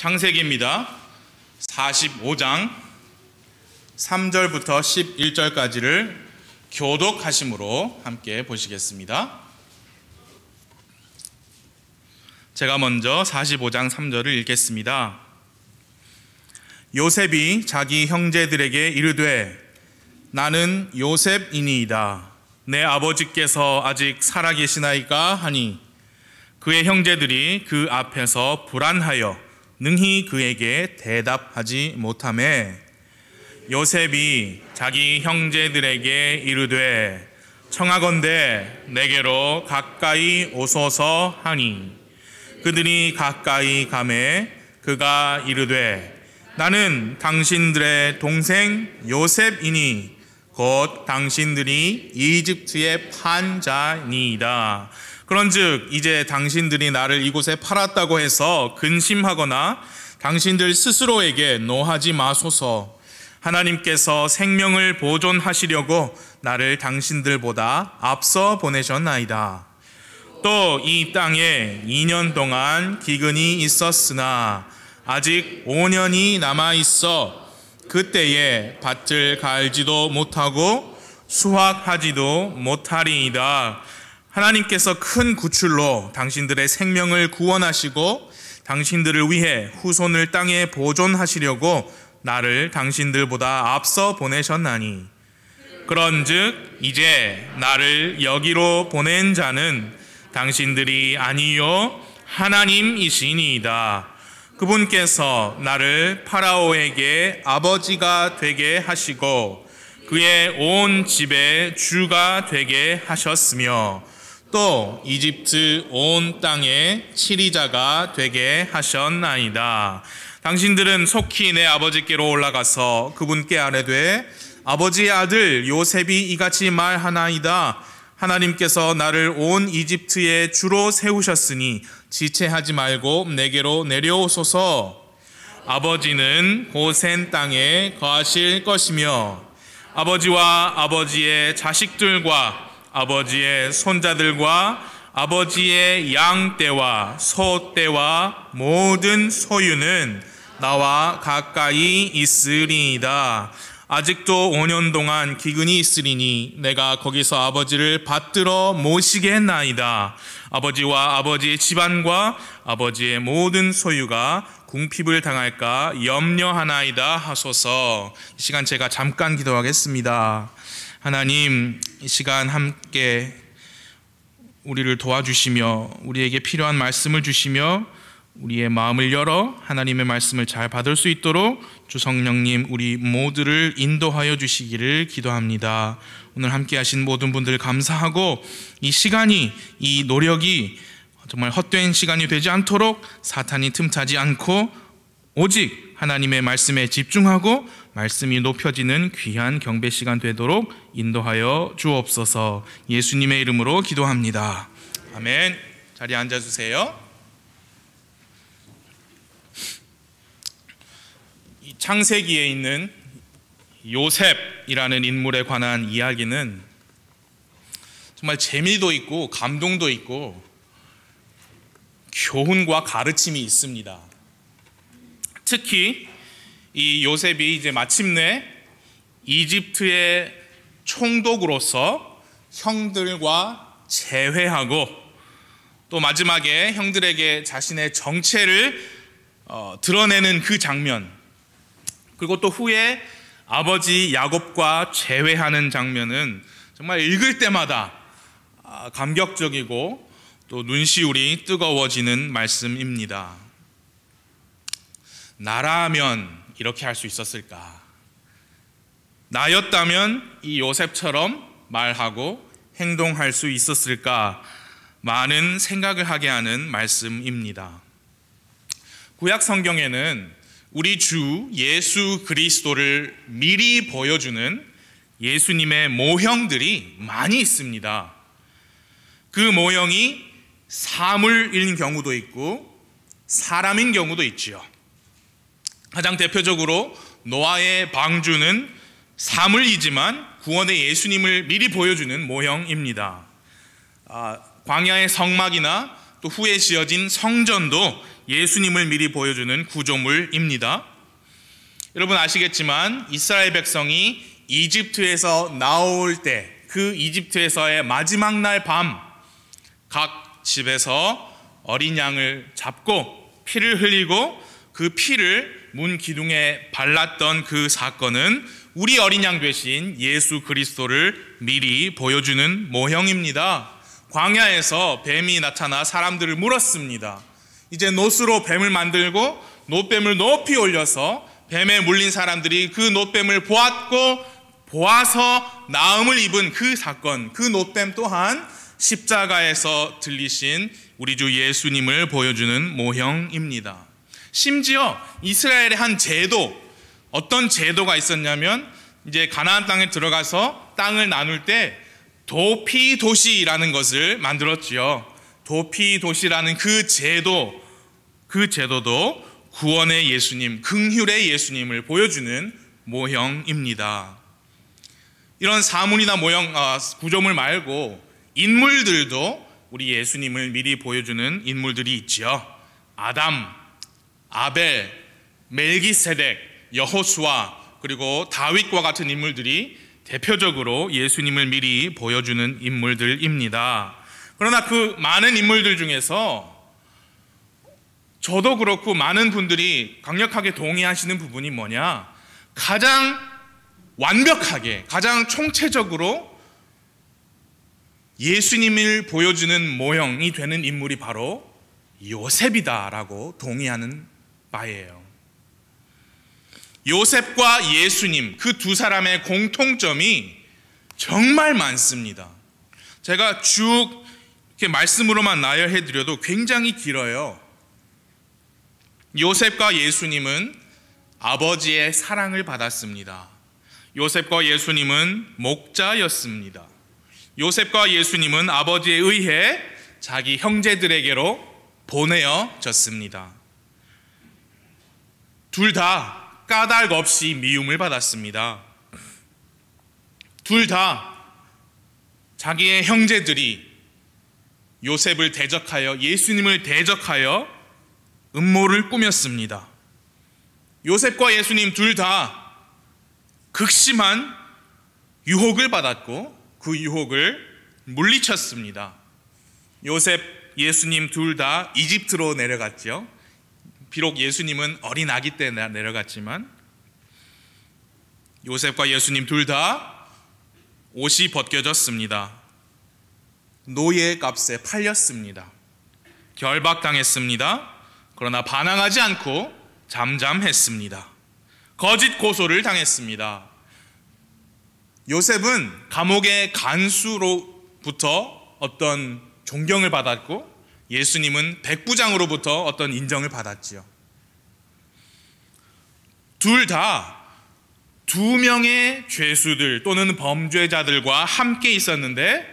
창세기입니다. 45장 3절부터 11절까지를 교독하심으로 함께 보시겠습니다. 제가 먼저 45장 3절을 읽겠습니다. 요셉이 자기 형제들에게 이르되 나는 요셉이니이다. 내 아버지께서 아직 살아계시나이까 하니 그의 형제들이 그 앞에서 불안하여 능히 그에게 대답하지 못하매 요셉이 자기 형제들에게 이르되 청하건대 내게로 가까이 오소서 하니 그들이 가까이 가매 그가 이르되 나는 당신들의 동생 요셉이니 곧 당신들이 이집트에 판 자니이다. 그런즉 이제 당신들이 나를 이곳에 팔았다고 해서 근심하거나 당신들 스스로에게 노하지 마소서. 하나님께서 생명을 보존하시려고 나를 당신들보다 앞서 보내셨나이다. 또 이 땅에 2년 동안 기근이 있었으나 아직 5년이 남아있어 그때에 밭을 갈지도 못하고 수확하지도 못하리이다. 하나님께서 큰 구출로 당신들의 생명을 구원하시고 당신들을 위해 후손을 땅에 보존하시려고 나를 당신들보다 앞서 보내셨나니 그런즉 이제 나를 여기로 보낸 자는 당신들이 아니요 하나님이시니이다. 그분께서 나를 파라오에게 아버지가 되게 하시고 그의 온 집의 주가 되게 하셨으며 또 이집트 온 땅의 치리자가 되게 하셨나이다. 당신들은 속히 내 아버지께로 올라가서 그분께 아뢰되 아버지의 아들 요셉이 이같이 말하나이다. 하나님께서 나를 온 이집트의 주로 세우셨으니 지체하지 말고 내게로 내려오소서. 아버지는 고센 땅에 거하실 것이며 아버지와 아버지의 자식들과 아버지의 손자들과 아버지의 양떼와 소떼와 모든 소유는 나와 가까이 있으리이다. 아직도 5년 동안 기근이 있으리니 내가 거기서 아버지를 받들어 모시겠나이다. 아버지와 아버지의 집안과 아버지의 모든 소유가 궁핍을 당할까 염려하나이다 하소서. 이 시간 제가 잠깐 기도하겠습니다. 하나님, 이 시간 함께 우리를 도와주시며 우리에게 필요한 말씀을 주시며 우리의 마음을 열어 하나님의 말씀을 잘 받을 수 있도록 주 성령님 우리 모두를 인도하여 주시기를 기도합니다. 오늘 함께 하신 모든 분들 감사하고 이 시간이, 이 노력이 정말 헛된 시간이 되지 않도록 사탄이 틈타지 않고 오직 하나님의 말씀에 집중하고 말씀이 높여지는 귀한 경배 시간 되도록 인도하여 주옵소서. 예수님의 이름으로 기도합니다. 아멘. 자리에 앉아주세요. 이 창세기에 있는 요셉이라는 인물에 관한 이야기는 정말 재미도 있고 감동도 있고 교훈과 가르침이 있습니다. 특히 이 요셉이 이제 마침내 이집트의 총독으로서 형들과 재회하고 또 마지막에 형들에게 자신의 정체를 드러내는 그 장면, 그리고 또 후에 아버지 야곱과 재회하는 장면은 정말 읽을 때마다 감격적이고 또 눈시울이 뜨거워지는 말씀입니다. 나라면 이렇게 할 수 있었을까? 나였다면 이 요셉처럼 말하고 행동할 수 있었을까? 많은 생각을 하게 하는 말씀입니다. 구약 성경에는 우리 주 예수 그리스도를 미리 보여주는 예수님의 모형들이 많이 있습니다. 그 모형이 사물인 경우도 있고 사람인 경우도 있지요. 가장 대표적으로 노아의 방주는 사물이지만 구원의 예수님을 미리 보여주는 모형입니다. 광야의 성막이나 또 후에 지어진 성전도 예수님을 미리 보여주는 구조물입니다. 여러분 아시겠지만 이스라엘 백성이 이집트에서 나올 때, 그 이집트에서의 마지막 날 밤, 각 집에서 어린 양을 잡고 피를 흘리고 그 피를 문 기둥에 발랐던 그 사건은 우리 어린 양 되신 예수 그리스도를 미리 보여주는 모형입니다. 광야에서 뱀이 나타나 사람들을 물었습니다. 이제 놋으로 뱀을 만들고 놋뱀을 높이 올려서 뱀에 물린 사람들이 그 놋뱀을 보아서 나음을 입은 그 사건, 그 놋뱀 또한 십자가에서 들리신 우리 주 예수님을 보여주는 모형입니다. 심지어 이스라엘의 한 제도, 어떤 제도가 있었냐면 이제 가나안 땅에 들어가서 땅을 나눌 때 도피도시라는 것을 만들었지요. 도피도시라는 그 제도도 구원의 예수님, 긍휼의 예수님을 보여주는 모형입니다. 이런 사물이나 모형, 구조물 말고 인물들도 우리 예수님을 미리 보여주는 인물들이 있지요. 아담, 아벨, 멜기세덱, 여호수아, 그리고 다윗과 같은 인물들이 대표적으로 예수님을 미리 보여주는 인물들입니다. 그러나 그 많은 인물들 중에서 저도 그렇고 많은 분들이 강력하게 동의하시는 부분이 뭐냐? 가장 완벽하게, 가장 총체적으로 예수님을 보여주는 모형이 되는 인물이 바로 요셉이다라고 동의하는 바예요. 요셉과 예수님, 그 두 사람의 공통점이 정말 많습니다. 제가 쭉 이렇게 말씀으로만 나열해드려도 굉장히 길어요. 요셉과 예수님은 아버지의 사랑을 받았습니다. 요셉과 예수님은 목자였습니다. 요셉과 예수님은 아버지에 의해 자기 형제들에게로 보내어졌습니다. 둘 다 까닭 없이 미움을 받았습니다. 둘 다 자기의 형제들이 요셉을 대적하여, 예수님을 대적하여 음모를 꾸몄습니다. 요셉과 예수님 둘 다 극심한 유혹을 받았고 그 유혹을 물리쳤습니다. 요셉, 예수님 둘 다 이집트로 내려갔죠. 비록 예수님은 어린 아기 때 내려갔지만 요셉과 예수님 둘 다 옷이 벗겨졌습니다. 노예 값에 팔렸습니다. 결박당했습니다. 그러나 반항하지 않고 잠잠했습니다. 거짓 고소를 당했습니다. 요셉은 감옥의 간수로부터 어떤 존경을 받았고 예수님은 백부장으로부터 어떤 인정을 받았지요. 둘 다 두 명의 죄수들 또는 범죄자들과 함께 있었는데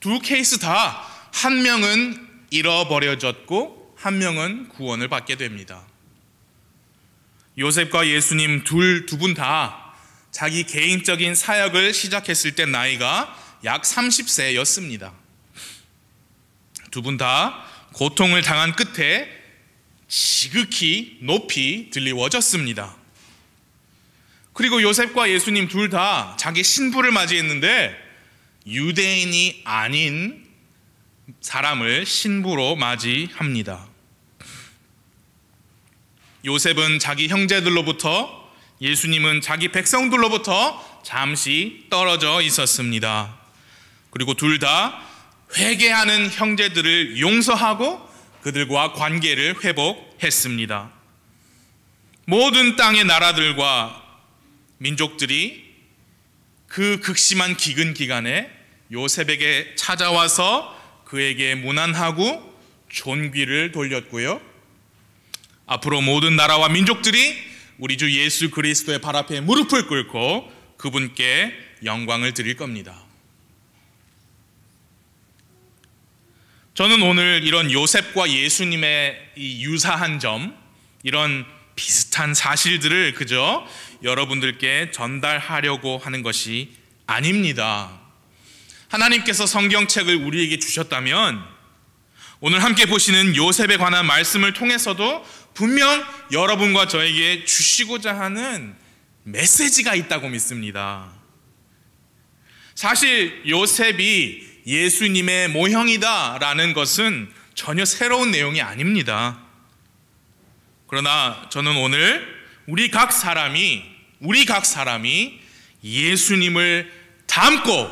두 케이스 다 한 명은 잃어버려졌고 한 명은 구원을 받게 됩니다. 요셉과 예수님 두 분 다 자기 개인적인 사역을 시작했을 때 나이가 약 30세였습니다. 두 분 다 고통을 당한 끝에 지극히 높이 드리워졌습니다. 그리고 요셉과 예수님 둘 다 자기 신부를 맞이했는데 유대인이 아닌 사람을 신부로 맞이합니다. 요셉은 자기 형제들로부터, 예수님은 자기 백성들로부터 잠시 떨어져 있었습니다. 그리고 둘 다 회개하는 형제들을 용서하고 그들과 관계를 회복했습니다. 모든 땅의 나라들과 민족들이 그 극심한 기근 기간에 요셉에게 찾아와서 그에게 문안하고 존귀를 돌렸고요. 앞으로 모든 나라와 민족들이 우리 주 예수 그리스도의 발 앞에 무릎을 꿇고 그분께 영광을 드릴 겁니다. 저는 오늘 이런 요셉과 예수님의 이 유사한 점, 이런 비슷한 사실들을 그저 여러분들께 전달하려고 하는 것이 아닙니다. 하나님께서 성경책을 우리에게 주셨다면 오늘 함께 보시는 요셉에 관한 말씀을 통해서도 분명 여러분과 저에게 주시고자 하는 메시지가 있다고 믿습니다. 사실 요셉이 예수님의 모형이다라는 것은 전혀 새로운 내용이 아닙니다. 그러나 저는 오늘 우리 각 사람이 예수님을 닮고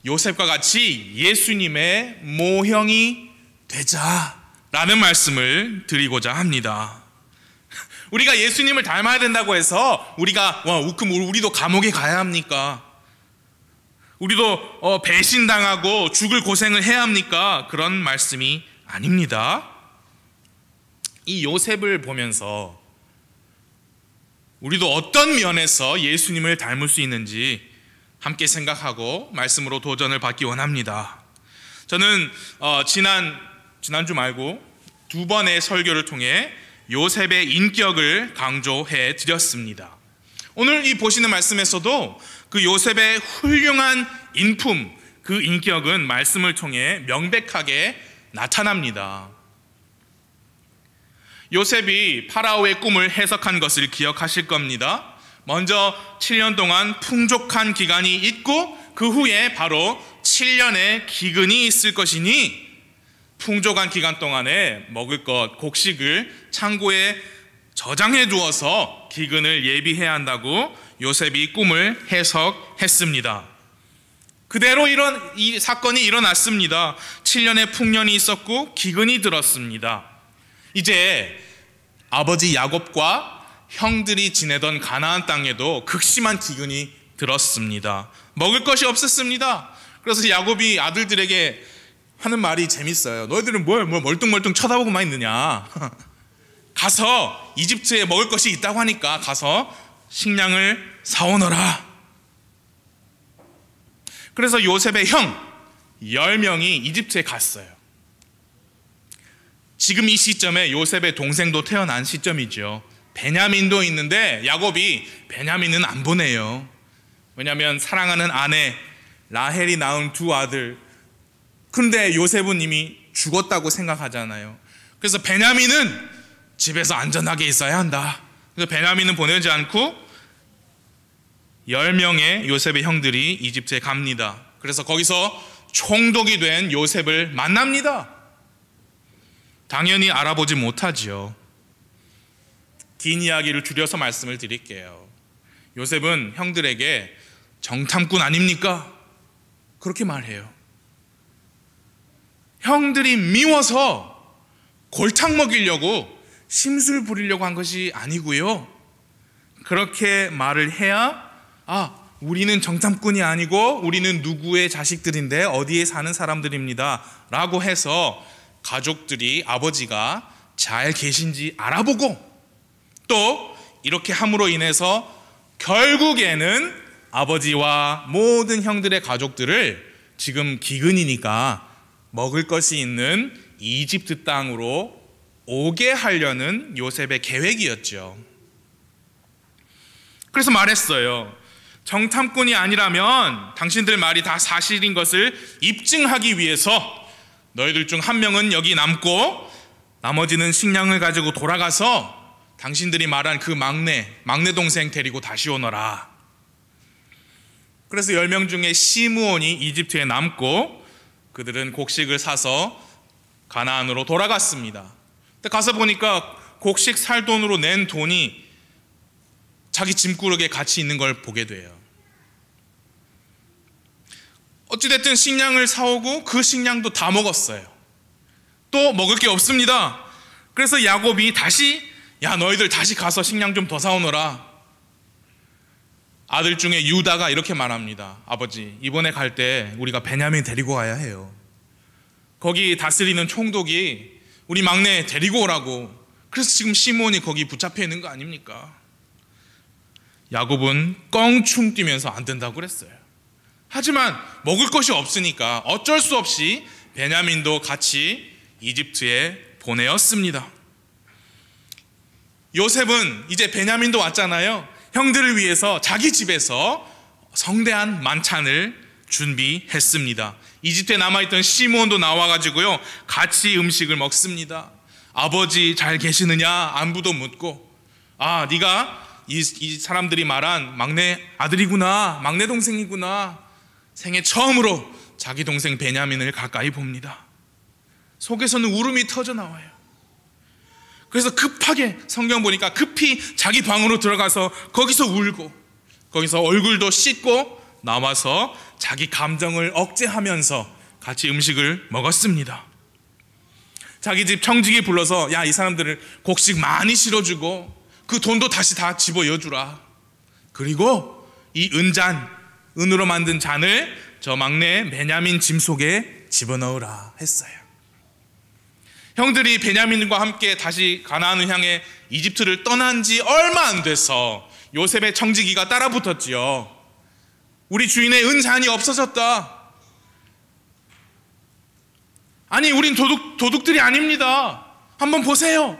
요셉과 같이 예수님의 모형이 되자라는 말씀을 드리고자 합니다. 우리가 예수님을 닮아야 된다고 해서 우리도 감옥에 가야 합니까? 우리도 배신당하고 죽을 고생을 해야 합니까? 그런 말씀이 아닙니다. 이 요셉을 보면서 우리도 어떤 면에서 예수님을 닮을 수 있는지 함께 생각하고 말씀으로 도전을 받기 원합니다. 저는 지난주 말고 2번의 설교를 통해 요셉의 인격을 강조해 드렸습니다. 오늘 이 보시는 말씀에서도 그 요셉의 훌륭한 인품, 그 인격은 말씀을 통해 명백하게 나타납니다. 요셉이 파라오의 꿈을 해석한 것을 기억하실 겁니다. 먼저 7년 동안 풍족한 기간이 있고 그 후에 바로 7년의 기근이 있을 것이니 풍족한 기간 동안에 먹을 것, 곡식을 창고에 저장해 두어서 기근을 예비해야 한다고 요셉이 꿈을 해석했습니다. 그대로 이 사건이 일어났습니다. 7년의 풍년이 있었고 기근이 들었습니다. 이제 아버지 야곱과 형들이 지내던 가나안 땅에도 극심한 기근이 들었습니다. 먹을 것이 없었습니다. 그래서 야곱이 아들들에게 하는 말이 재밌어요. 너희들은 뭘 멀뚱멀뚱 쳐다보고만 있느냐. 가서 이집트에 먹을 것이 있다고 하니까 가서 식량을 사오너라. 그래서 요셉의 형 10명이 이집트에 갔어요. 지금 이 시점에 요셉의 동생도 태어난 시점이죠. 베냐민도 있는데 야곱이 베냐민은 안 보내요. 왜냐하면 사랑하는 아내 라헬이 낳은 2 아들, 근데 요셉은 이미 죽었다고 생각하잖아요. 그래서 베냐민은 집에서 안전하게 있어야 한다. 그래서 베냐민은 보내지 않고 10명의 요셉의 형들이 이집트에 갑니다. 그래서 거기서 총독이 된 요셉을 만납니다. 당연히 알아보지 못하지요. 긴 이야기를 줄여서 말씀을 드릴게요. 요셉은 형들에게 정탐꾼 아닙니까? 그렇게 말해요. 형들이 미워서 골탕 먹이려고 심술 부리려고 한 것이 아니고요. 그렇게 말을 해야 우리는 정탐꾼이 아니고 우리는 누구의 자식들인데 어디에 사는 사람들입니다 라고 해서 가족들이 아버지가 잘 계신지 알아보고 또 이렇게 함으로 인해서 결국에는 아버지와 모든 형들의 가족들을 지금 기근이니까 먹을 것이 있는 이집트 땅으로 오게 하려는 요셉의 계획이었죠. 그래서 말했어요. 정탐꾼이 아니라면 당신들 말이 다 사실인 것을 입증하기 위해서 너희들 중 1명은 여기 남고 나머지는 식량을 가지고 돌아가서 당신들이 말한 그 막내 동생 데리고 다시 오너라. 그래서 10명 중에 시므온이 이집트에 남고 그들은 곡식을 사서 가나안으로 돌아갔습니다. 근데 가서 보니까 곡식 살 돈으로 낸 돈이 자기 짐구르기에 같이 있는 걸 보게 돼요. 어찌됐든 식량을 사오고 그 식량도 다 먹었어요. 또 먹을 게 없습니다. 그래서 야곱이 너희들 다시 가서 식량 좀 더 사오너라. 아들 중에 유다가 이렇게 말합니다. 아버지, 이번에 갈 때 우리가 베냐민 데리고 가야 해요. 거기 다스리는 총독이 우리 막내 데리고 오라고. 그래서 지금 시므온이 거기 붙잡혀 있는 거 아닙니까? 야곱은 껑충 뛰면서 안 된다고 그랬어요. 하지만 먹을 것이 없으니까 어쩔 수 없이 베냐민도 같이 이집트에 보내었습니다. 요셉은 이제 베냐민도 왔잖아요. 형들을 위해서 자기 집에서 성대한 만찬을 준비했습니다. 이집트에 남아있던 시므온도 나와가지고요, 같이 음식을 먹습니다. 아버지 잘 계시느냐 안부도 묻고, 네가 이 사람들이 말한 막내 아들이구나, 막내 동생이구나. 생애 처음으로 자기 동생 베냐민을 가까이 봅니다. 속에서는 울음이 터져 나와요. 그래서 급하게, 성경 보니까 급히 자기 방으로 들어가서 거기서 울고, 거기서 얼굴도 씻고 나와서 자기 감정을 억제하면서 같이 음식을 먹었습니다. 자기 집 청지기 불러서 이 사람들을 곡식 많이 실어주고 그 돈도 다시 다 집어여주라. 그리고 이 은잔, 은으로 만든 잔을 저 막내 베냐민 짐 속에 집어넣으라 했어요. 형들이 베냐민과 함께 다시 가나안을 향해 이집트를 떠난 지 얼마 안 돼서 요셉의 청지기가 따라붙었지요. 우리 주인의 은잔이 없어졌다. 아니, 우린 도둑들이 아닙니다. 한번 보세요.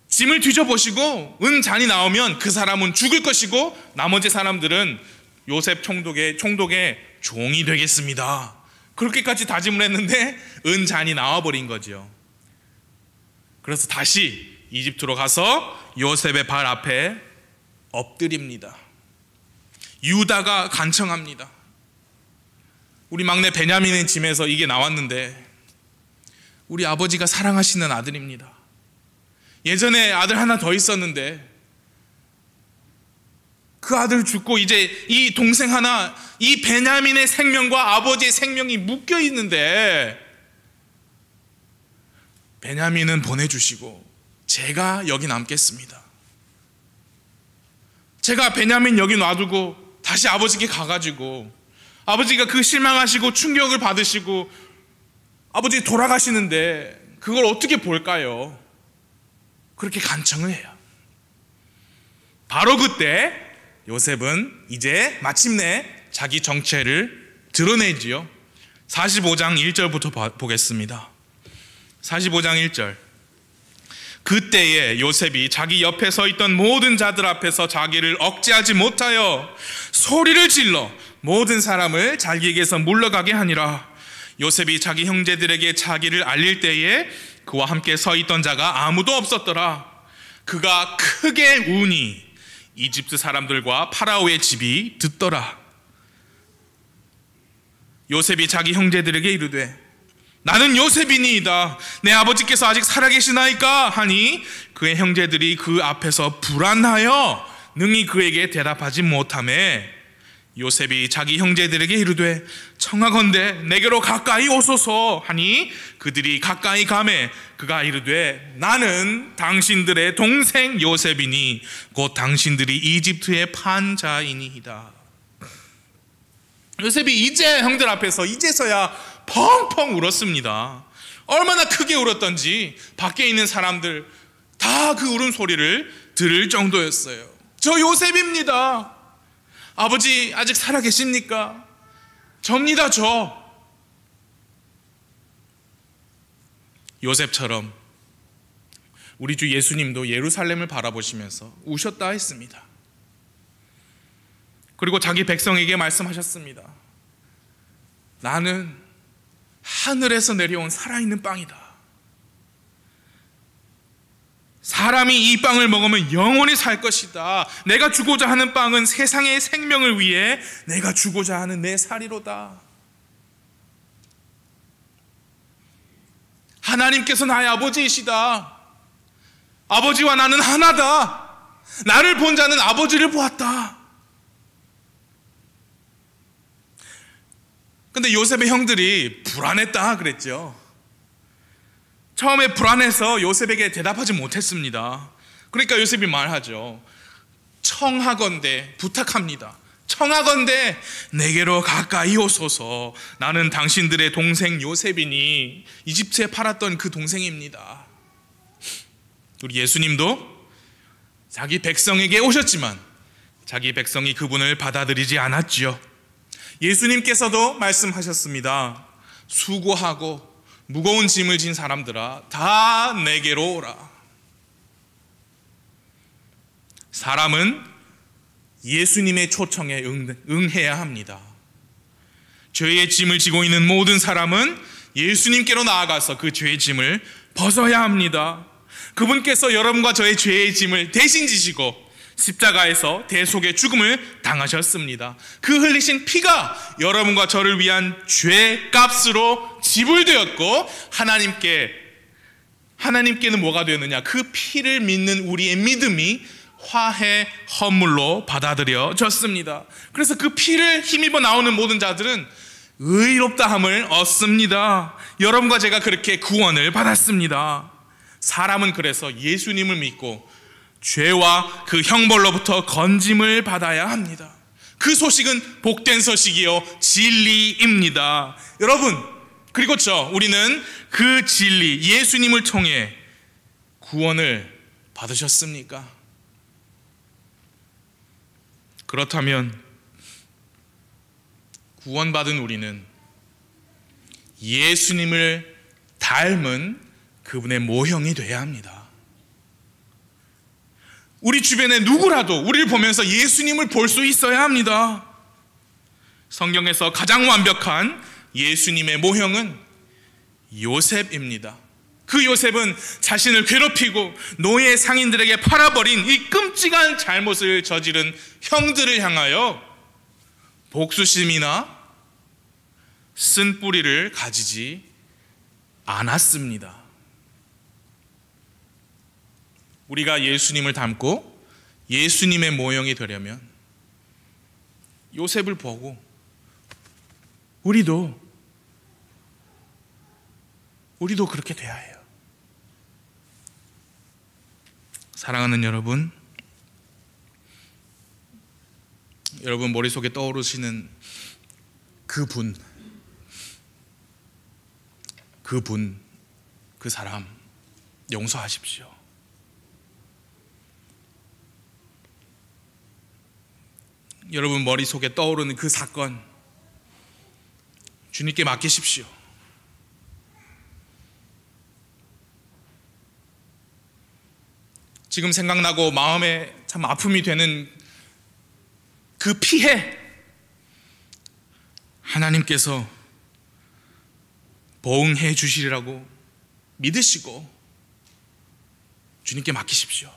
짐을 뒤져보시고 은잔이 나오면 그 사람은 죽을 것이고 나머지 사람들은 요셉 총독의 종이 되겠습니다. 그렇게까지 다짐을 했는데 은잔이 나와버린 거죠. 그래서 다시 이집트로 가서 요셉의 발 앞에 엎드립니다. 유다가 간청합니다. 우리 막내 베냐민의 짐에서 이게 나왔는데 우리 아버지가 사랑하시는 아들입니다. 예전에 아들 하나 더 있었는데 그 아들 죽고 이제 이 동생 하나, 이 베냐민의 생명과 아버지의 생명이 묶여 있는데 베냐민은 보내주시고 제가 여기 남겠습니다. 제가 베냐민 여기 놔두고 다시 아버지께 가가지고 아버지가 그 실망하시고 충격을 받으시고 아버지 돌아가시는데 그걸 어떻게 볼까요? 그렇게 간청을 해요. 바로 그때 요셉은 이제 마침내 자기 정체를 드러내지요. 45장 1절부터 보겠습니다. 45장 1절. 그때에 요셉이 자기 옆에 서 있던 모든 자들 앞에서 자기를 억제하지 못하여 소리를 질러 모든 사람을 자기에게서 물러가게 하니라. 요셉이 자기 형제들에게 자기를 알릴 때에 그와 함께 서 있던 자가 아무도 없었더라. 그가 크게 우니 이집트 사람들과 파라오의 집이 듣더라. 요셉이 자기 형제들에게 이르되 나는 요셉이니이다. 내 아버지께서 아직 살아계시나이까 하니 그의 형제들이 그 앞에서 불안하여 능히 그에게 대답하지 못하매 요셉이 자기 형제들에게 이르되 청하건대 내게로 가까이 오소서 하니 그들이 가까이 가매 그가 이르되 나는 당신들의 동생 요셉이니 곧 당신들이 이집트의 판자이니이다. 요셉이 이제 형들 앞에서 이제서야 펑펑 울었습니다. 얼마나 크게 울었던지 밖에 있는 사람들 다 그 울음소리를 들을 정도였어요. 저 요셉입니다. 아버지 아직 살아계십니까? 접니다. 저 요셉처럼 우리 주 예수님도 예루살렘을 바라보시면서 우셨다 했습니다. 그리고 자기 백성에게 말씀하셨습니다. 나는 하늘에서 내려온 살아있는 빵이다. 사람이 이 빵을 먹으면 영원히 살 것이다. 내가 주고자 하는 빵은 세상의 생명을 위해 내가 주고자 하는 내 살이로다. 하나님께서 나의 아버지이시다. 아버지와 나는 하나다. 나를 본 자는 아버지를 보았다. 근데 요셉의 형들이 불안했다 그랬죠. 처음에 불안해서 요셉에게 대답하지 못했습니다. 그러니까 요셉이 말하죠. 청하건대, 부탁합니다. 청하건대 내게로 가까이 오소서. 나는 당신들의 동생 요셉이니 이집트에 팔았던 그 동생입니다. 우리 예수님도 자기 백성에게 오셨지만 자기 백성이 그분을 받아들이지 않았지요. 예수님께서도 말씀하셨습니다. 수고하고 무거운 짐을 진 사람들아 다 내게로 오라. 사람은 예수님의 초청에 응해야 합니다. 죄의 짐을 지고 있는 모든 사람은 예수님께로 나아가서 그 죄의 짐을 벗어야 합니다. 그분께서 여러분과 저의 죄의 짐을 대신 지시고 십자가에서 대속의 죽음을 당하셨습니다. 그 흘리신 피가 여러분과 저를 위한 죄값으로 지불되었고 하나님께는 뭐가 되었느냐? 그 피를 믿는 우리의 믿음이 화해 헌물로 받아들여졌습니다. 그래서 그 피를 힘입어 나오는 모든 자들은 의롭다함을 얻습니다. 여러분과 제가 그렇게 구원을 받았습니다. 사람은 그래서 예수님을 믿고 죄와 그 형벌로부터 건짐을 받아야 합니다. 그 소식은 복된 소식이요 진리입니다. 여러분, 그리고 우리는 그 진리 예수님을 통해 구원을 받으셨습니까? 그렇다면 구원받은 우리는 예수님을 닮은 그분의 모형이 되어야 합니다. 우리 주변에 누구라도 우리를 보면서 예수님을 볼 수 있어야 합니다. 성경에서 가장 완벽한 예수님의 모형은 요셉입니다. 그 요셉은 자신을 괴롭히고 노예 상인들에게 팔아버린 이 끔찍한 잘못을 저지른 형들을 향하여 복수심이나 쓴뿌리를 가지지 않았습니다. 우리가 예수님을 닮고 예수님의 모형이 되려면 요셉을 보고 우리도 그렇게 돼야 해요. 사랑하는 여러분 머릿속에 떠오르시는 그분, 그 사람 용서하십시오. 여러분 머릿속에 떠오르는 그 사건 주님께 맡기십시오. 지금 생각나고 마음에 참 아픔이 되는 그 피해 하나님께서 보응해 주시리라고 믿으시고 주님께 맡기십시오.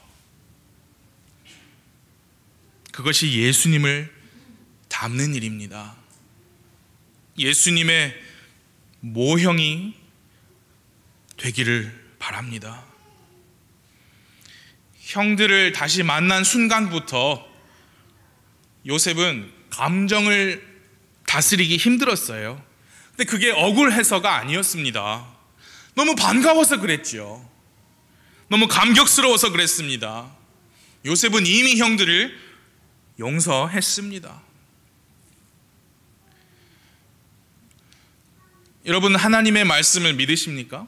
그것이 예수님을 닮는 일입니다. 예수님의 모형이 되기를 바랍니다. 형들을 다시 만난 순간부터 요셉은 감정을 다스리기 힘들었어요. 근데 그게 억울해서가 아니었습니다. 너무 반가워서 그랬죠. 너무 감격스러워서 그랬습니다. 요셉은 이미 형들을 용서했습니다. 여러분 하나님의 말씀을 믿으십니까?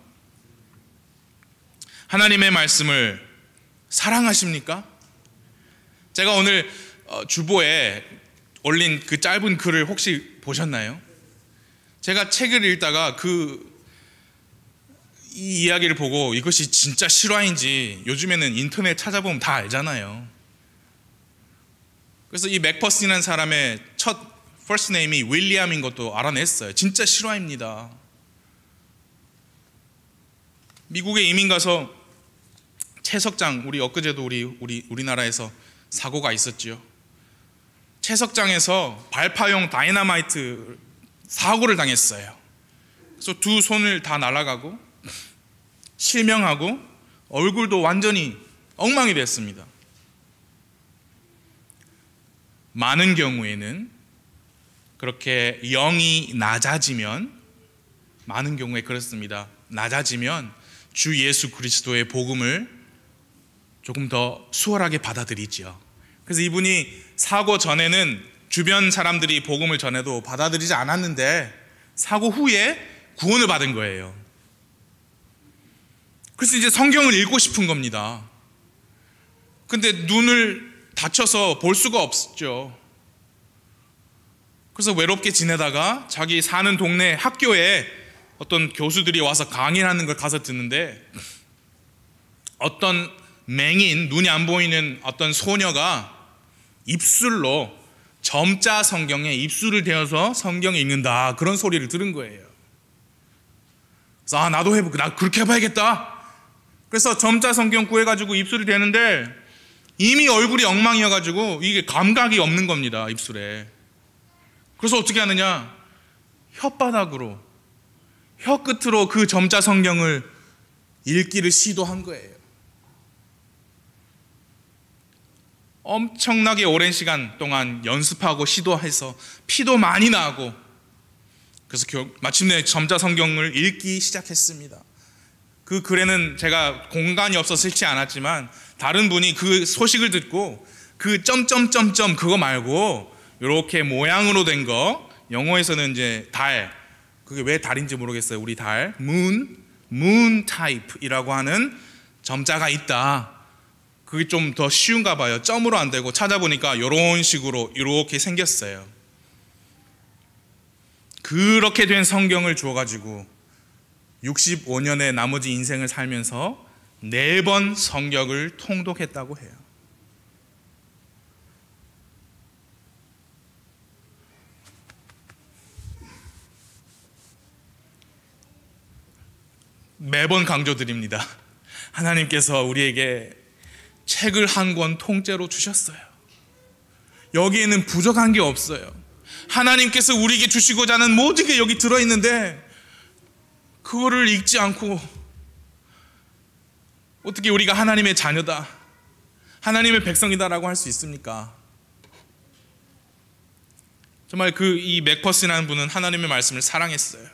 하나님의 말씀을 사랑하십니까? 제가 오늘 주보에 올린 그 짧은 글을 혹시 보셨나요? 제가 책을 읽다가 이 이야기를 보고 이것이 진짜 실화인지 요즘에는 인터넷 찾아보면 다 알잖아요. 그래서 이 맥퍼슨이라는 사람의 첫 first name이 윌리엄인 것도 알아냈어요. 진짜 실화입니다. 미국에 이민 가서 채석장, 엊그제도 우리나라에서 사고가 있었죠. 채석장에서 발파용 다이너마이트 사고를 당했어요. 그래서 두 손을 다 날아가고 실명하고 얼굴도 완전히 엉망이 됐습니다. 많은 경우에는 그렇게 영이 낮아지면, 많은 경우에 그렇습니다. 낮아지면 주 예수 그리스도의 복음을 조금 더 수월하게 받아들이죠. 그래서 이분이 사고 전에는 주변 사람들이 복음을 전해도 받아들이지 않았는데 사고 후에 구원을 받은 거예요. 그래서 이제 성경을 읽고 싶은 겁니다. 근데 눈을 다쳐서 볼 수가 없었죠. 그래서 외롭게 지내다가 자기 사는 동네 학교에 어떤 교수들이 와서 강의를 하는 걸 가서 듣는데 어떤 맹인, 눈이 안 보이는 어떤 소녀가 입술로 점자 성경에 입술을 대어서 성경을 읽는다, 그런 소리를 들은 거예요. 그래서 나도 해볼게, 나 그렇게 해봐야겠다. 그래서 점자 성경 구해가지고 입술을 대는데 이미 얼굴이 엉망이어가지고 이게 감각이 없는 겁니다, 입술에. 그래서 어떻게 하느냐, 혓바닥으로, 혀끝으로 그 점자 성경을 읽기를 시도한 거예요. 엄청나게 오랜 시간 동안 연습하고 시도해서 피도 많이 나고, 그래서 마침내 점자 성경을 읽기 시작했습니다. 그 글에는 제가 공간이 없어서 읽지 않았지만 다른 분이 그 소식을 듣고 그 점점점점 그거 말고 이렇게 모양으로 된 거, 영어에서는 이제 달, 그게 왜 달인지 모르겠어요. 우리 달, moon type이라고 하는 점자가 있다. 그게 좀 더 쉬운가 봐요. 점으로 안 되고 찾아보니까 이런 식으로 이렇게 생겼어요. 그렇게 된 성경을 주어가지고 65년의 나머지 인생을 살면서 4번 성경을 통독했다고 해요. 매번 강조드립니다. 하나님께서 우리에게 책을 한 권 통째로 주셨어요. 여기에는 부족한 게 없어요. 하나님께서 우리에게 주시고자 하는 모든 게 여기 들어있는데 그거를 읽지 않고 어떻게 우리가 하나님의 자녀다, 하나님의 백성이다라고 할 수 있습니까? 정말 이 맥퍼슨이라는 분은 하나님의 말씀을 사랑했어요.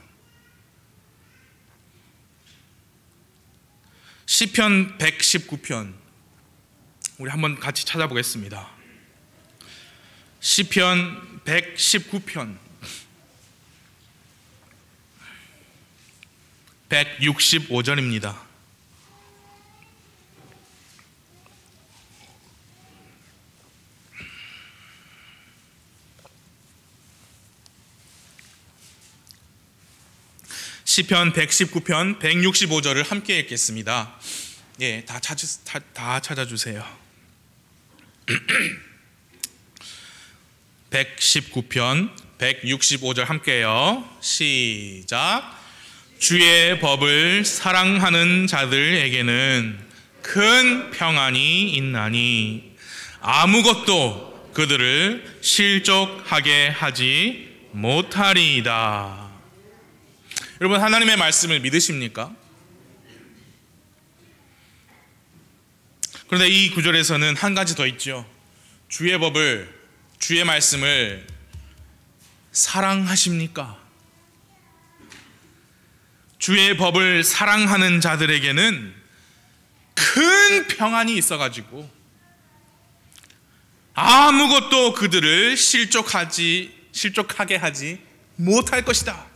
시편 119편, 우리 한번 같이 찾아보겠습니다. 시편 119편 165절입니다. 시편 119편 165절을 함께 읽겠습니다. 예, 다 찾아주세요. 119편 165절 함께요. 시작. 주의 법을 사랑하는 자들에게는 큰 평안이 있나니 아무것도 그들을 실족하게 하지 못하리이다. 여러분, 하나님의 말씀을 믿으십니까? 그런데 이 구절에서는 한 가지 더 있죠. 주의 법을, 주의 말씀을 사랑하십니까? 주의 법을 사랑하는 자들에게는 큰 평안이 있어가지고 아무것도 그들을 실족하게 하지 못할 것이다.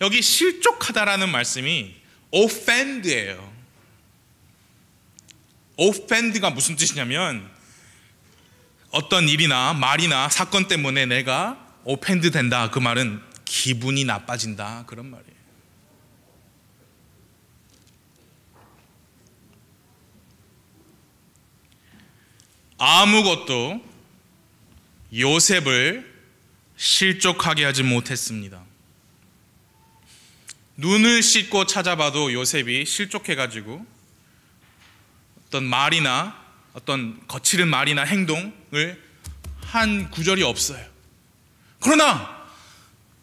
여기 실족하다라는 말씀이 offend예요. offend가 무슨 뜻이냐면 어떤 일이나 말이나 사건 때문에 내가 offend 된다, 그 말은 기분이 나빠진다, 그런 말이에요. 아무것도 요셉을 실족하게 하지 못했습니다. 눈을 씻고 찾아봐도 요셉이 실족해가지고 어떤 말이나 어떤 거칠은 말이나 행동을 한 구절이 없어요. 그러나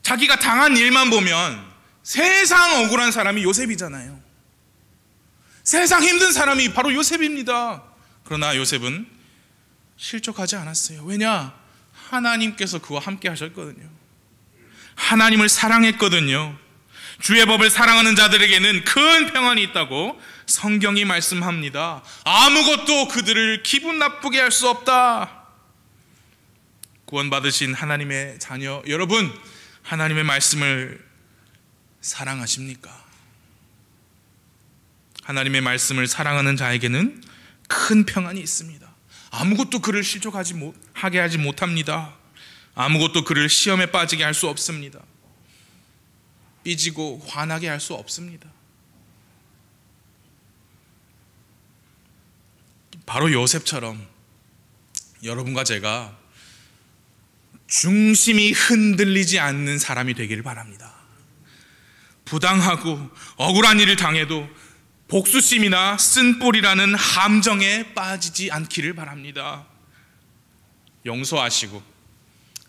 자기가 당한 일만 보면 세상 억울한 사람이 요셉이잖아요. 세상 힘든 사람이 바로 요셉입니다. 그러나 요셉은 실족하지 않았어요. 왜냐? 하나님께서 그와 함께 하셨거든요. 하나님을 사랑했거든요. 주의 법을 사랑하는 자들에게는 큰 평안이 있다고 성경이 말씀합니다. 아무것도 그들을 기분 나쁘게 할 수 없다. 구원받으신 하나님의 자녀 여러분, 하나님의 말씀을 사랑하십니까? 하나님의 말씀을 사랑하는 자에게는 큰 평안이 있습니다. 아무것도 그를 실족하게 하지 못합니다. 아무것도 그를 시험에 빠지게 할 수 없습니다. 삐지고 화나게 할 수 없습니다. 바로 요셉처럼 여러분과 제가 중심이 흔들리지 않는 사람이 되기를 바랍니다. 부당하고 억울한 일을 당해도 복수심이나 쓴뿌리라는 함정에 빠지지 않기를 바랍니다. 용서하시고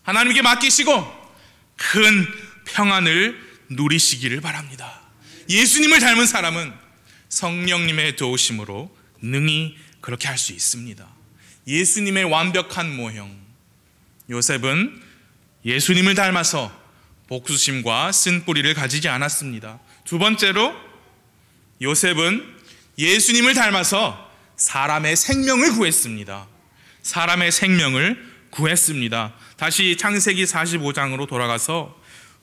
하나님께 맡기시고 큰 평안을 누리시기를 바랍니다. 예수님을 닮은 사람은 성령님의 도우심으로 능히 그렇게 할 수 있습니다. 예수님의 완벽한 모형, 요셉은 예수님을 닮아서 복수심과 쓴뿌리를 가지지 않았습니다. 두 번째로, 요셉은 예수님을 닮아서 사람의 생명을 구했습니다. 사람의 생명을 구했습니다. 다시 창세기 45장으로 돌아가서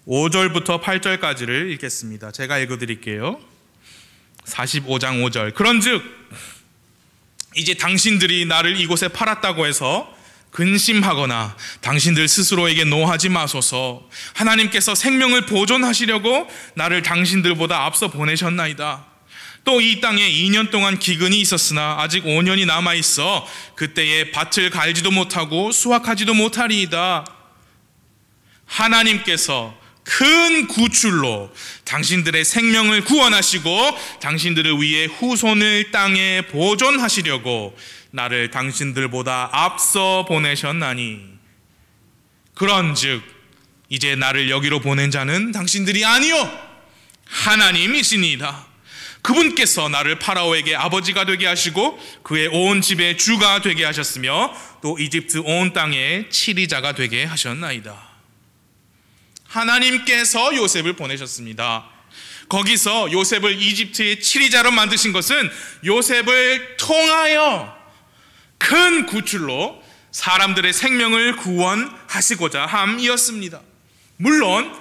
5절부터 8절까지를 읽겠습니다. 제가 읽어드릴게요. 45장 5절. 그런즉 이제 당신들이 나를 이곳에 팔았다고 해서 근심하거나 당신들 스스로에게 노하지 마소서. 하나님께서 생명을 보존하시려고 나를 당신들보다 앞서 보내셨나이다. 또 이 땅에 2년 동안 기근이 있었으나 아직 5년이 남아있어 그때에 밭을 갈지도 못하고 수확하지도 못하리이다. 하나님께서 큰 구출로 당신들의 생명을 구원하시고 당신들을 위해 후손을 땅에 보존하시려고 나를 당신들보다 앞서 보내셨나니 그런즉 이제 나를 여기로 보낸 자는 당신들이 아니요 하나님이시니이다. 그분께서 나를 파라오에게 아버지가 되게 하시고 그의 온 집의 주가 되게 하셨으며 또 이집트 온 땅의 치리자가 되게 하셨나이다. 하나님께서 요셉을 보내셨습니다. 거기서 요셉을 이집트의 치리자로 만드신 것은 요셉을 통하여 큰 구출로 사람들의 생명을 구원하시고자 함이었습니다. 물론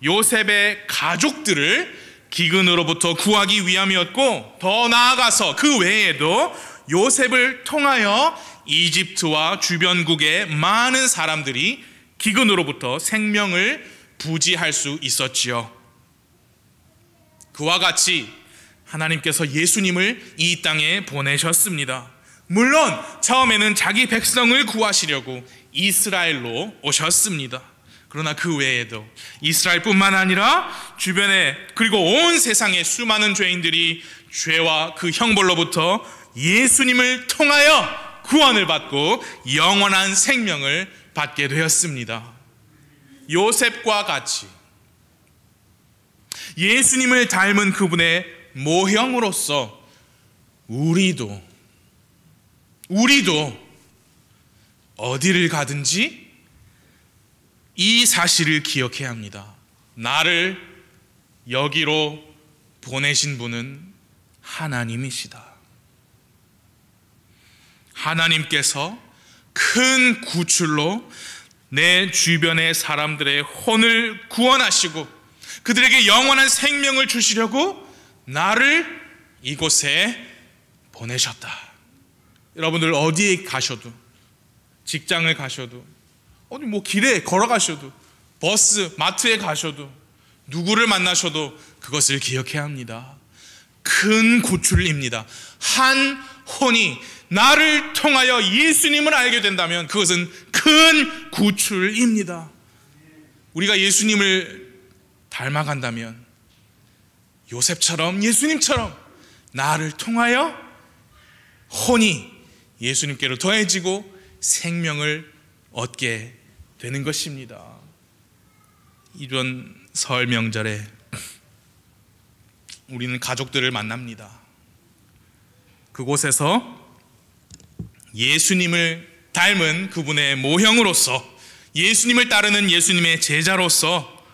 요셉의 가족들을 기근으로부터 구하기 위함이었고 더 나아가서 그 외에도 요셉을 통하여 이집트와 주변국의 많은 사람들이 기근으로부터 생명을 부지할 수 있었지요. 그와 같이 하나님께서 예수님을 이 땅에 보내셨습니다. 물론 처음에는 자기 백성을 구하시려고 이스라엘로 오셨습니다. 그러나 그 외에도 이스라엘뿐만 아니라 주변에 그리고 온 세상의 수많은 죄인들이 죄와 그 형벌로부터 예수님을 통하여 구원을 받고 영원한 생명을 받게 되었습니다. 요셉과 같이 예수님을 닮은 그분의 모형으로서 우리도 어디를 가든지 이 사실을 기억해야 합니다. 나를 여기로 보내신 분은 하나님이시다. 하나님께서 큰 구출로 내 주변의 사람들의 혼을 구원하시고 그들에게 영원한 생명을 주시려고 나를 이곳에 보내셨다. 여러분들 어디에 가셔도, 직장을 가셔도, 어디 길에 걸어가셔도, 버스, 마트에 가셔도, 누구를 만나셔도 그것을 기억해야 합니다. 큰 구출입니다. 한 혼이 나를 통하여 예수님을 알게 된다면 그것은 큰 구출입니다. 우리가 예수님을 닮아간다면 요셉처럼 예수님처럼 나를 통하여 혼이 예수님께로 더해지고 생명을 얻게 되는 것입니다. 이번 설 명절에 우리는 가족들을 만납니다. 그곳에서 예수님을 닮은 그분의 모형으로서 예수님을 따르는 예수님의 제자로서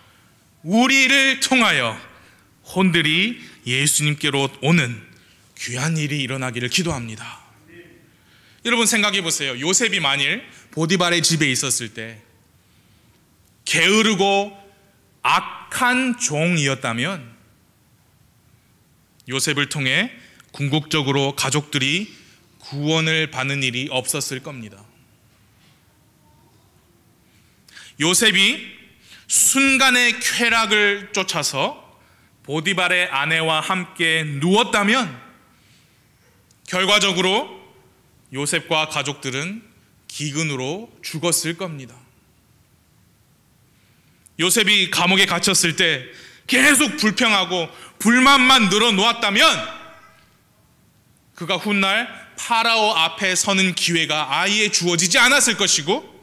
우리를 통하여 혼들이 예수님께로 오는 귀한 일이 일어나기를 기도합니다. 여러분 생각해 보세요. 요셉이 만일 보디발의 집에 있었을 때 게으르고 악한 종이었다면 요셉을 통해 궁극적으로 가족들이 구원을 받는 일이 없었을 겁니다. 요셉이 순간의 쾌락을 쫓아서 보디발의 아내와 함께 누웠다면 결과적으로 요셉과 가족들은 기근으로 죽었을 겁니다. 요셉이 감옥에 갇혔을 때 계속 불평하고 불만만 늘어놓았다면 그가 훗날 파라오 앞에 서는 기회가 아예 주어지지 않았을 것이고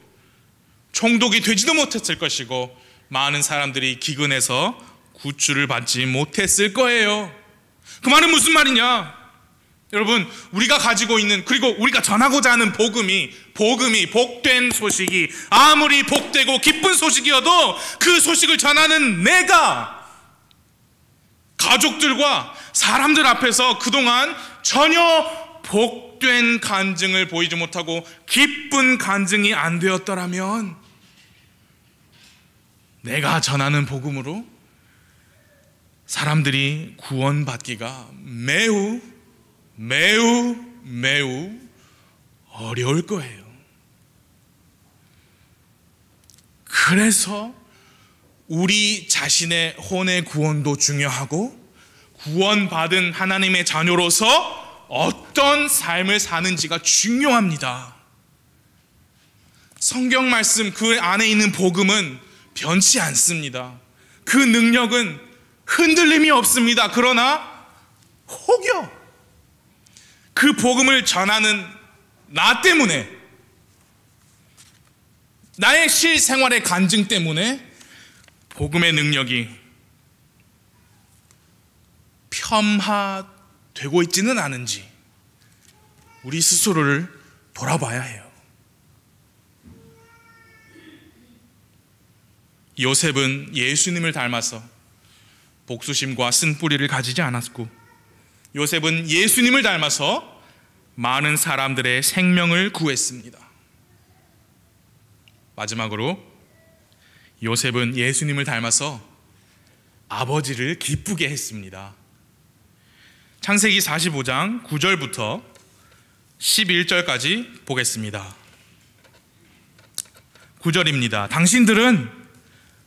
총독이 되지도 못했을 것이고 많은 사람들이 기근해서 구출을 받지 못했을 거예요. 그 말은 무슨 말이냐? 여러분, 우리가 가지고 있는, 그리고 우리가 전하고자 하는 복음이 복된 소식이 아무리 복되고 기쁜 소식이어도 그 소식을 전하는 내가 가족들과 사람들 앞에서 그동안 전혀 복된 간증을 보이지 못하고 기쁜 간증이 안 되었더라면 내가 전하는 복음으로 사람들이 구원받기가 매우 어려울 거예요. 그래서 우리 자신의 혼의 구원도 중요하고 구원받은 하나님의 자녀로서 어떤 삶을 사는지가 중요합니다. 성경 말씀 그 안에 있는 복음은 변치 않습니다. 그 능력은 흔들림이 없습니다. 그러나 혹여 그 복음을 전하는 나 때문에, 나의 실생활의 간증 때문에 복음의 능력이 폄하되고 있지는 않은지 우리 스스로를 돌아봐야 해요. 요셉은 예수님을 닮아서 복수심과 쓴뿌리를 가지지 않았고, 요셉은 예수님을 닮아서 많은 사람들의 생명을 구했습니다. 마지막으로 요셉은 예수님을 닮아서 아버지를 기쁘게 했습니다. 창세기 45장 9절부터 11절까지 보겠습니다. 9절입니다. 당신들은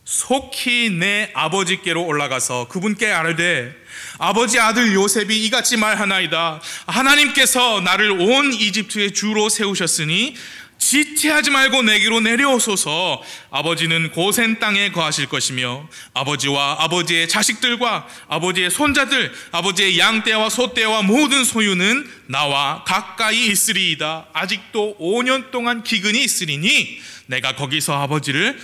속히 내 아버지께로 올라가서 그분께 아뢰되 아버지 아들 요셉이 이같이 말하나이다. 하나님께서 나를 온 이집트의 주로 세우셨으니 지체하지 말고 내게로 내려오소서. 아버지는 고센 땅에 거하실 것이며 아버지와 아버지의 자식들과 아버지의 손자들, 아버지의 양떼와 소떼와 모든 소유는 나와 가까이 있으리이다. 아직도 5년 동안 기근이 있으리니 내가 거기서 아버지를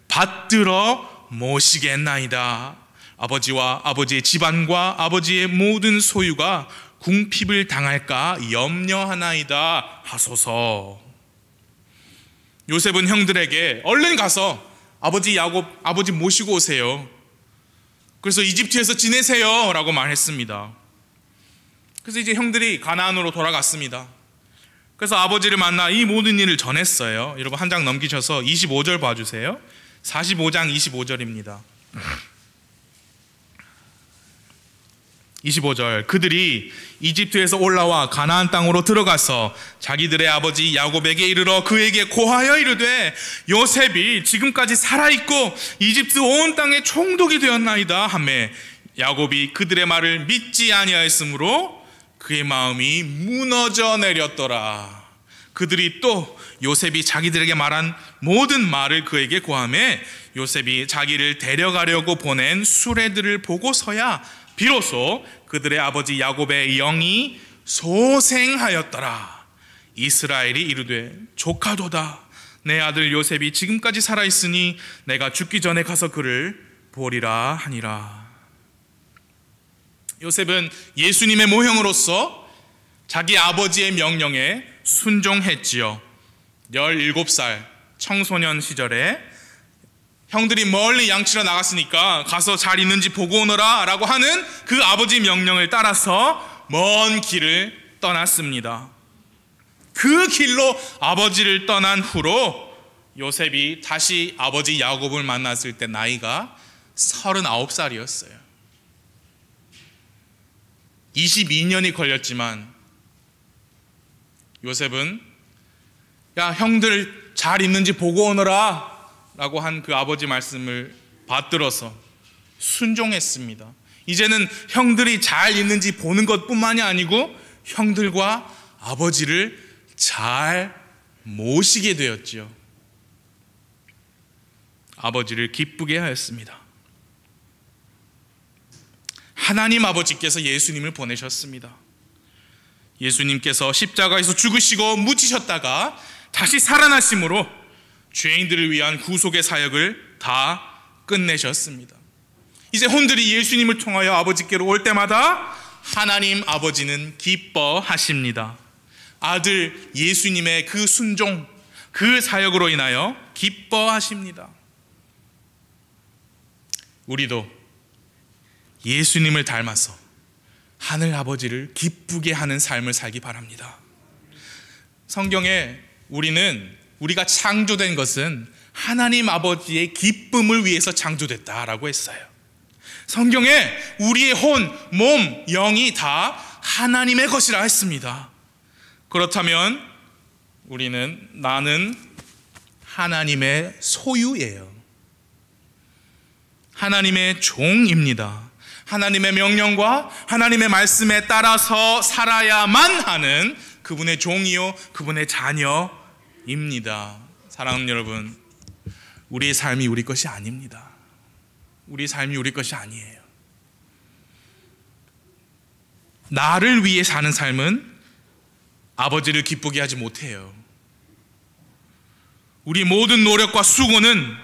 받들어 모시겠나이다. 아버지와 아버지의 집안과 아버지의 모든 소유가 궁핍을 당할까 염려하나이다 하소서. 요셉은 형들에게 얼른 가서 아버지 야곱, 아버지 모시고 오세요. 그래서 이집트에서 지내세요 라고 말했습니다. 그래서 이제 형들이 가나안으로 돌아갔습니다. 그래서 아버지를 만나 이 모든 일을 전했어요. 여러분 한 장 넘기셔서 25절 봐주세요. 45장 25절입니다. 25절, 그들이 이집트에서 올라와 가나안 땅으로 들어가서 자기들의 아버지 야곱에게 이르러 그에게 고하여 이르되 요셉이 지금까지 살아있고 이집트 온 땅에 총독이 되었나이다 하매 야곱이 그들의 말을 믿지 아니하였으므로 그의 마음이 무너져 내렸더라. 그들이 또 요셉이 자기들에게 말한 모든 말을 그에게 고하매 요셉이 자기를 데려가려고 보낸 수레들을 보고서야 비로소 그들의 아버지 야곱의 영이 소생하였더라. 이스라엘이 이르되 조카도다. 내 아들 요셉이 지금까지 살아있으니 내가 죽기 전에 가서 그를 보리라 하니라. 요셉은 예수님의 모형으로서 자기 아버지의 명령에 순종했지요. 17살 청소년 시절에 형들이 멀리 양치러 나갔으니까 가서 잘 있는지 보고 오너라 라고 하는 그 아버지 명령을 따라서 먼 길을 떠났습니다. 그 길로 아버지를 떠난 후로 요셉이 다시 아버지 야곱을 만났을 때 나이가 39살이었어요. 22년이 걸렸지만 요셉은 야 형들 잘 있는지 보고 오너라 라고 한 그 아버지 말씀을 받들어서 순종했습니다. 이제는 형들이 잘 있는지 보는 것뿐만이 아니고 형들과 아버지를 잘 모시게 되었지요. 아버지를 기쁘게 하였습니다. 하나님 아버지께서 예수님을 보내셨습니다. 예수님께서 십자가에서 죽으시고 묻히셨다가 다시 살아나심으로 죄인들을 위한 구속의 사역을 다 끝내셨습니다. 이제 혼들이 예수님을 통하여 아버지께로 올 때마다 하나님 아버지는 기뻐하십니다. 아들 예수님의 그 순종, 그 사역으로 인하여 기뻐하십니다. 우리도 예수님을 닮아서 하늘 아버지를 기쁘게 하는 삶을 살기 바랍니다. 성경에 우리가 창조된 것은 하나님 아버지의 기쁨을 위해서 창조됐다라고 했어요. 성경에 우리의 혼, 몸, 영이 다 하나님의 것이라 했습니다. 그렇다면 나는 하나님의 소유예요. 하나님의 종입니다. 하나님의 명령과 하나님의 말씀에 따라서 살아야만 하는 그분의 종이요 그분의 자녀입니다. 사랑하는 여러분, 우리의 삶이 우리 것이 아닙니다. 우리 삶이 우리 것이 아니에요. 나를 위해 사는 삶은 아버지를 기쁘게 하지 못해요. 우리 모든 노력과 수고는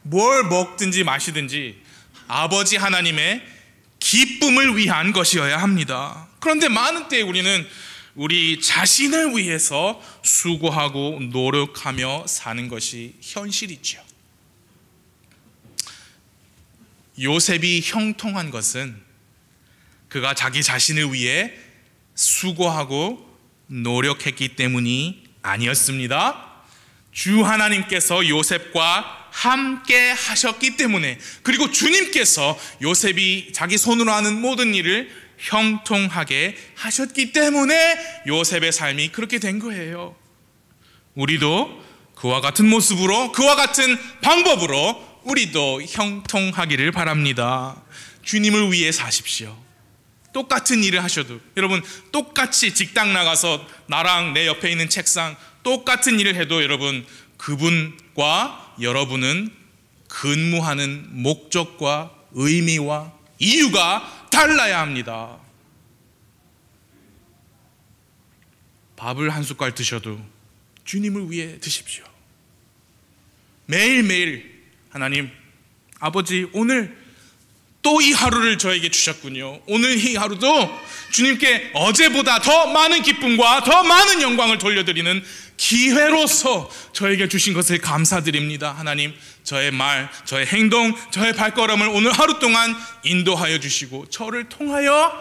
뭘 먹든지 마시든지 아버지 하나님의 기쁨을 위한 것이어야 합니다. 그런데 많은 때에 우리는 우리 자신을 위해서 수고하고 노력하며 사는 것이 현실이죠. 요셉이 형통한 것은 그가 자기 자신을 위해 수고하고 노력했기 때문이 아니었습니다. 주 하나님께서 요셉과 함께 하셨기 때문에, 그리고 주님께서 요셉이 자기 손으로 하는 모든 일을 형통하게 하셨기 때문에 요셉의 삶이 그렇게 된 거예요. 우리도 그와 같은 모습으로, 그와 같은 방법으로 우리도 형통하기를 바랍니다. 주님을 위해 사십시오. 똑같은 일을 하셔도, 여러분 똑같이 직장 나가서 나랑 내 옆에 있는 책상 똑같은 일을 해도 여러분 그분과 여러분은 근무하는 목적과 의미와 이유가 달라야 합니다. 밥을 한 숟갈 드셔도 주님을 위해 드십시오. 매일매일 하나님 아버지, 오늘 또 이 하루를 저에게 주셨군요. 오늘 이 하루도 주님께 어제보다 더 많은 기쁨과 더 많은 영광을 돌려드리는 기회로서 저에게 주신 것을 감사드립니다. 하나님, 저의 말, 저의 행동, 저의 발걸음을 오늘 하루 동안 인도하여 주시고 저를 통하여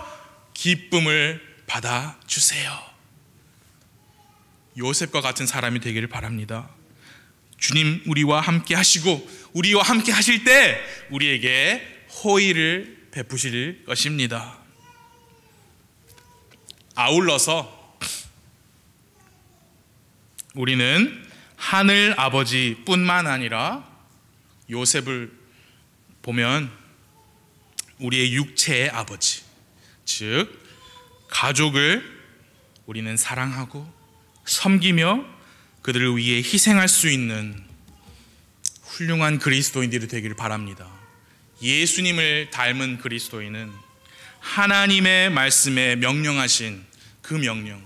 기쁨을 받아주세요. 요셉과 같은 사람이 되기를 바랍니다. 주님 우리와 함께 하시고 우리와 함께 하실 때 우리에게 호의를 베푸실 것입니다. 아울러서 우리는 하늘 아버지뿐만 아니라 요셉을 보면 우리의 육체의 아버지, 즉 가족을 우리는 사랑하고 섬기며 그들을 위해 희생할 수 있는 훌륭한 그리스도인들이 되기를 바랍니다. 예수님을 닮은 그리스도인은 하나님의 말씀에 명령하신 그 명령,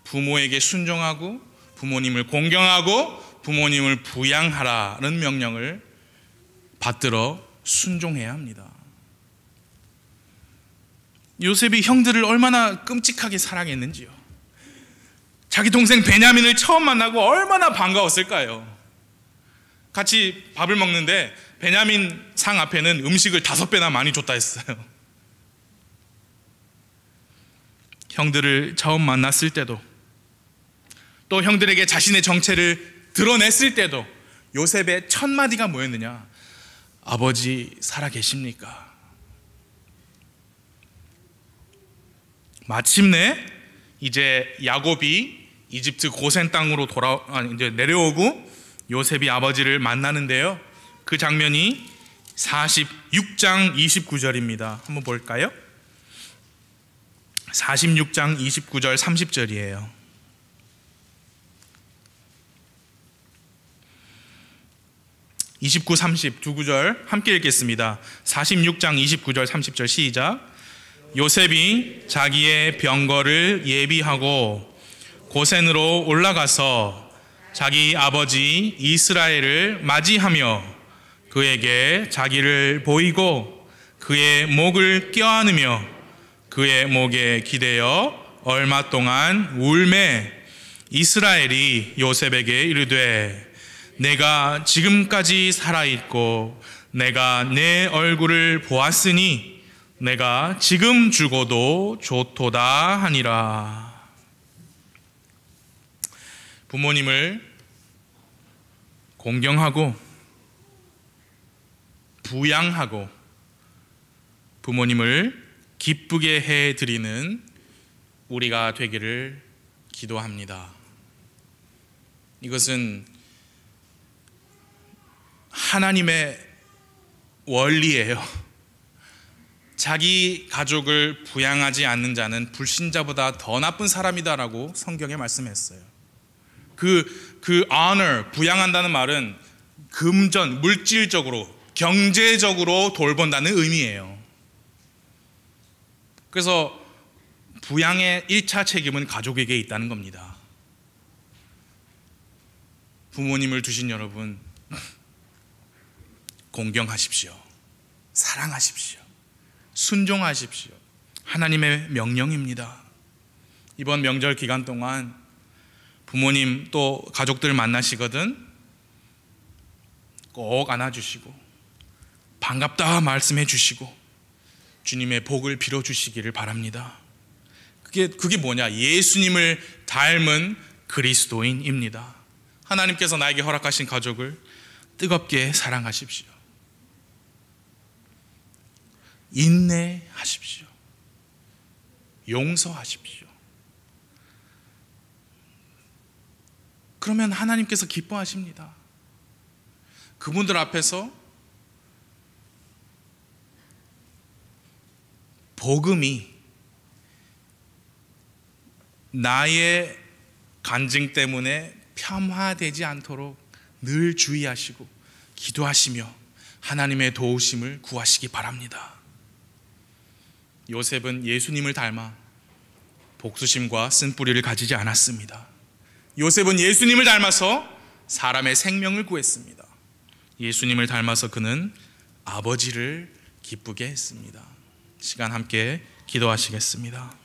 부모에게 순종하고 부모님을 공경하고 부모님을 부양하라는 명령을 받들어 순종해야 합니다. 요셉이 형들을 얼마나 끔찍하게 사랑했는지요. 자기 동생 베냐민을 처음 만나고 얼마나 반가웠을까요? 같이 밥을 먹는데 베냐민 상 앞에는 음식을 5배나 많이 줬다 했어요. 형들을 처음 만났을 때도, 또 형들에게 자신의 정체를 드러냈을 때도 요셉의 첫 마디가 뭐였느냐? 아버지 살아계십니까? 마침내 이제 야곱이 이집트 고센 땅으로 이제 내려오고 요셉이 아버지를 만나는데요. 그 장면이 46장 29절입니다. 한번 볼까요? 46장 29절 30절이에요. 29, 30 두 구절 함께 읽겠습니다. 46장 29절 30절 시작. 요셉이 자기의 병거를 예비하고 고센으로 올라가서 자기 아버지 이스라엘을 맞이하며 그에게 자기를 보이고 그의 목을 껴안으며 그의 목에 기대어 얼마 동안 울매 이스라엘이 요셉에게 이르되 내가 지금까지 살아있고 내가 내 얼굴을 보았으니 내가 지금 죽어도 좋도다 하니라. 부모님을 공경하고 부양하고 부모님을 기쁘게 해드리는 우리가 되기를 기도합니다. 이것은 하나님의 원리예요. 자기 가족을 부양하지 않는 자는 불신자보다 더 나쁜 사람이다라고 성경에 말씀했어요. 그 honor, 부양한다는 말은 금전, 물질적으로, 경제적으로 돌본다는 의미예요. 그래서 부양의 1차 책임은 가족에게 있다는 겁니다. 부모님을 두신 여러분, 공경하십시오. 사랑하십시오. 순종하십시오. 하나님의 명령입니다. 이번 명절 기간 동안 부모님 또 가족들 만나시거든 꼭 안아주시고 반갑다 말씀해 주시고 주님의 복을 빌어주시기를 바랍니다. 그게 뭐냐? 예수님을 닮은 그리스도인입니다. 하나님께서 나에게 허락하신 가족을 뜨겁게 사랑하십시오. 인내하십시오. 용서하십시오. 그러면 하나님께서 기뻐하십니다. 그분들 앞에서 복음이 나의 간증 때문에 폄하되지 않도록 늘 주의하시고 기도하시며 하나님의 도우심을 구하시기 바랍니다. 요셉은 예수님을 닮아 복수심과 쓴뿌리를 가지지 않았습니다. 요셉은 예수님을 닮아서 사람의 생명을 구했습니다. 예수님을 닮아서 그는 아버지를 기쁘게 했습니다. 시간 함께 기도하시겠습니다.